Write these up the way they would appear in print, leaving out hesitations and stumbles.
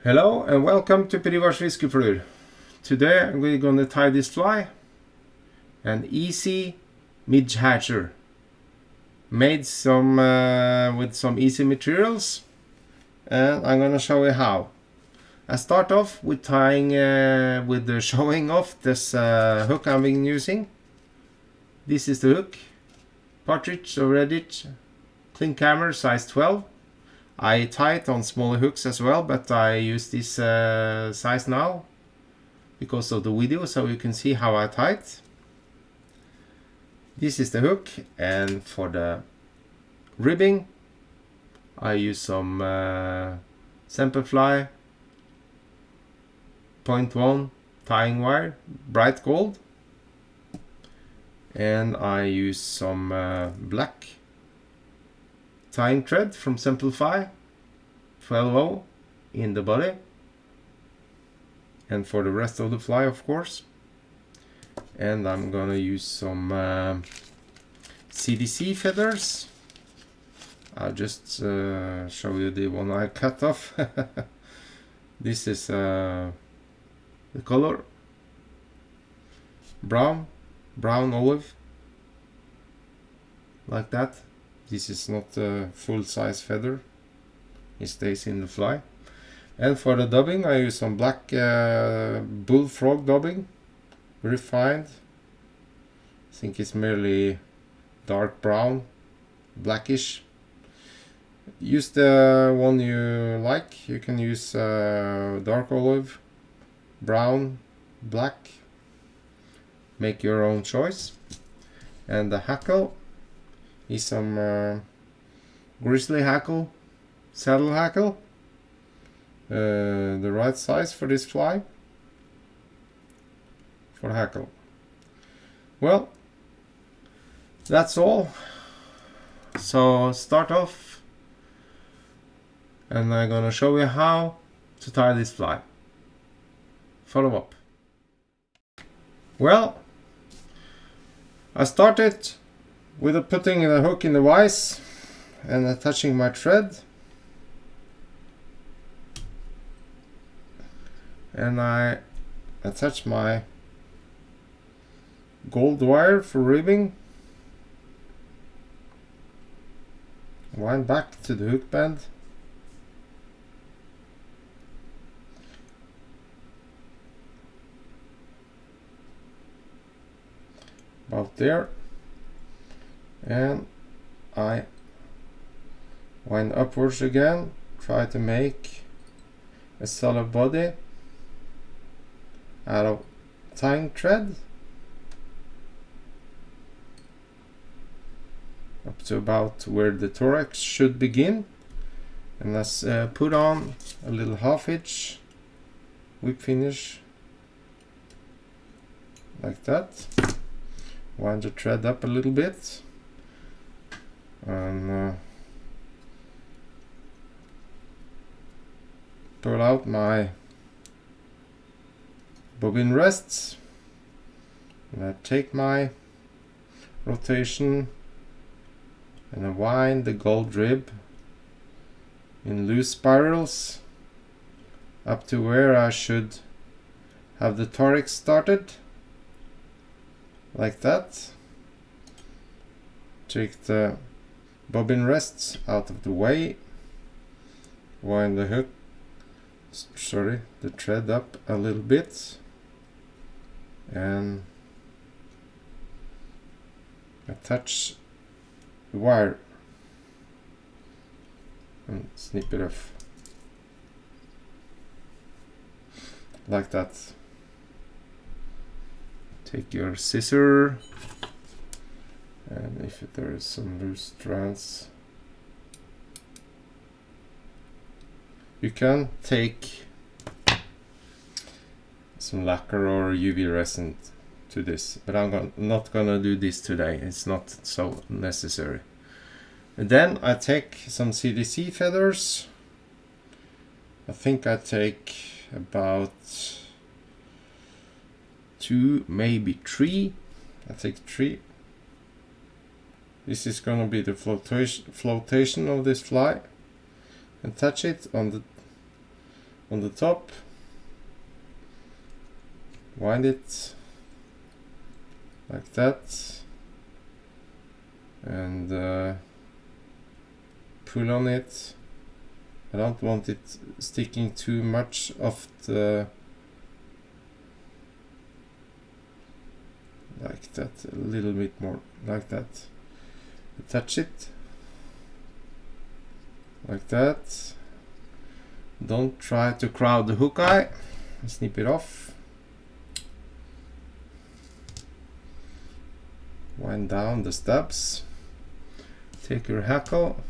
Hello and welcome to Ivars Fiskefluer. Today we're going to tie this fly, an easy Midge hatcher, made with some easy materials, and I'm going to show you how. I start off with tying with the showing off this hook I've been using. This is the hook, partridge or Redditch, clean camera size 12. I tie it on smaller hooks as well, but I use this size now because of the video, so you can see how I tie it. This is the hook, and for the ribbing I use some Fiskefluer 0.1 tying wire, bright gold, and I use some black tying thread from Fiskefluer 12.0 in the body, and for the rest of the fly, of course. And I'm gonna use some CDC feathers. I'll just show you the one I cut off. This is the color brown olive, like that. This is not a full-size feather, it stays in the fly. And for the dubbing I use some black bullfrog dubbing, very fine. I think it's merely dark brown, blackish. Use the one you like. You can use dark olive, brown, black, make your own choice. And the hackle is some grizzly hackle, saddle hackle, the right size for this fly, for hackle. Well, that's all. So start off, and I'm gonna show you how to tie this fly. Follow up. Well, I started with putting the hook in the vise and attaching my thread, and I attach my gold wire for ribbing, wind back to the hook bend, about there, and I wind upwards again, try to make a solid body out of tying thread up to about where the thorax should begin, and let's put on a little half hitch whip finish like that. Wind the thread up a little bit, and pull out my bobbin rests, and I take my rotation and I wind the gold rib in loose spirals up to where I should have the thorax started, like that. Take the bobbin rests out of the way, wind the hook, the thread up a little bit, and attach the wire and snip it off like that. Take your scissor, and if there is some loose strands, you can take some lacquer or UV resin to this, but I'm not gonna do this today. It's not so necessary. And then I take some CDC feathers. I think I take about 2, maybe 3. I take 3. This is gonna be the flotation of this fly, and touch it on the top. Wind it like that, and pull on it. I don't want it sticking too much of the, like that, a little bit more like that. Touch it like that. Don't try to crowd the hook eye. Snip it off. Wind down the stubs. Take your hackle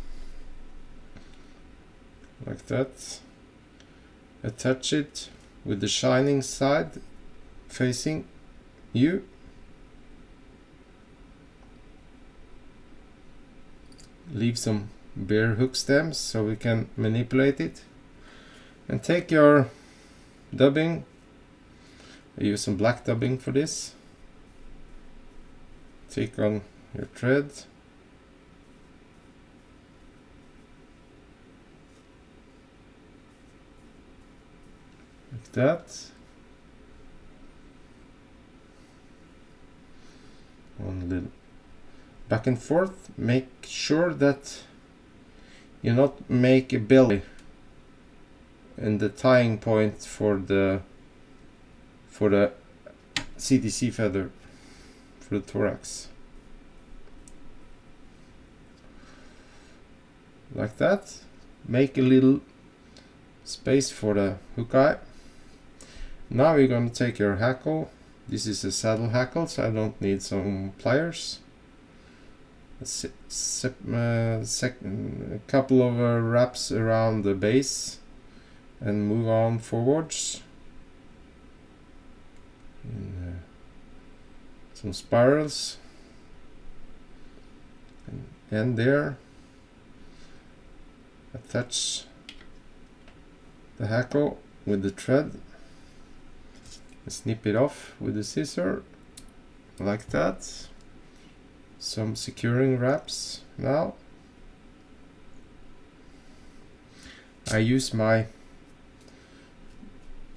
like that. Attach it with the shining side facing you. Leave some bare hook stems so we can manipulate it. And take your dubbing. I use some black dubbing for this. Take on your thread. Like that. One little back and forth. Make sure that you not make a belly and the tying point for the CDC feather, for the thorax. Like that. Make a little space for the hook eye. Now you're going to take your hackle. This is a saddle hackle, so I don't need some pliers. A couple of wraps around the base and move on forwards. And, some spirals. And end there. Attach the hackle with the thread. Snip it off with the scissor like that. Some securing wraps now. I use my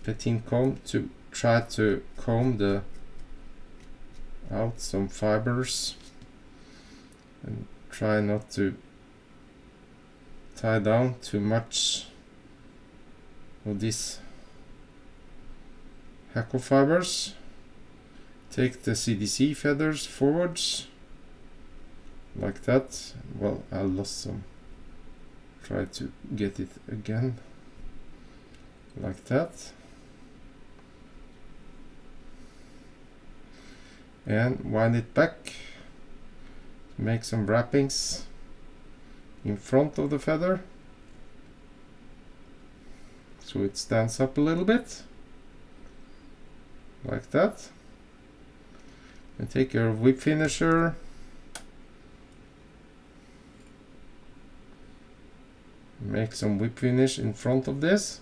patin comb to try to comb out some fibers and try not to tie down too much of these hackle fibers. Take the CDC feathers forwards like that. Well, I lost some. Try to get it again like that. And wind it back. Make some wrappings in front of the feather so it stands up a little bit like that. And take your whip finisher, make some whip finish in front of this.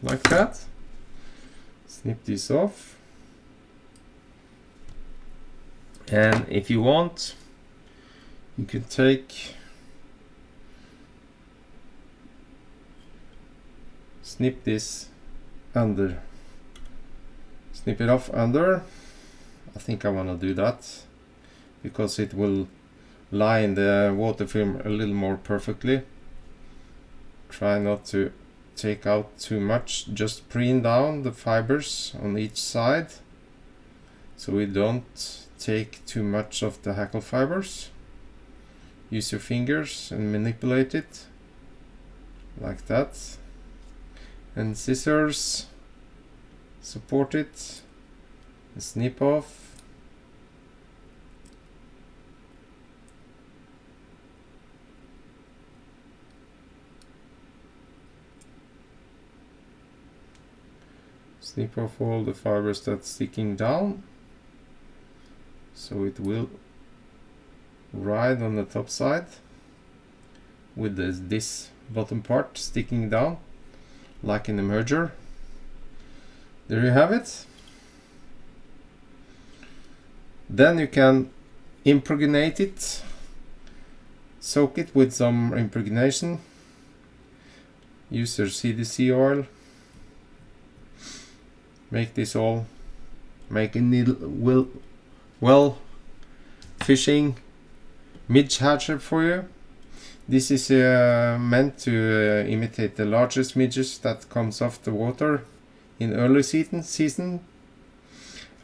Like that. Snip this off. And if you want, you can snip this under. Snip it off under. I think I want to do that because it will lie in the water film a little more perfectly. Try not to take out too much, just preen down the fibers on each side so we don't take too much of the hackle fibers. Use your fingers and manipulate it like that, and scissors support it and snip off. snip off all the fibers that's sticking down, so it will ride on the top side with this bottom part sticking down like in the merger. There you have it. Then you can impregnate it, soak it with some impregnation, use your CDC oil, make this all, make a needle well fishing midge hatcher for you. This is meant to imitate the largest midges that comes off the water in early season.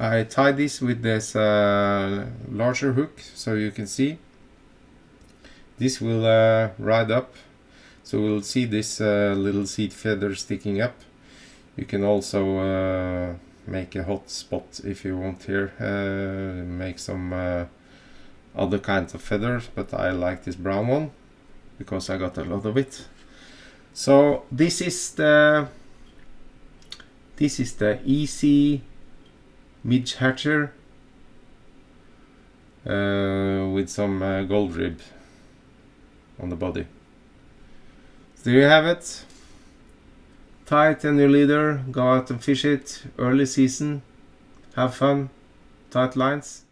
I tie this with this larger hook so you can see. This will ride up, so we'll see this little seed feather sticking up. You can also make a hot spot if you want here, make some other kinds of feathers, but I like this brown one because I got a lot of it. So this is the easy midge hatcher with some gold rib on the body. So there you have it. Tie it in your leader, go out and fish it early season, have fun, tight lines.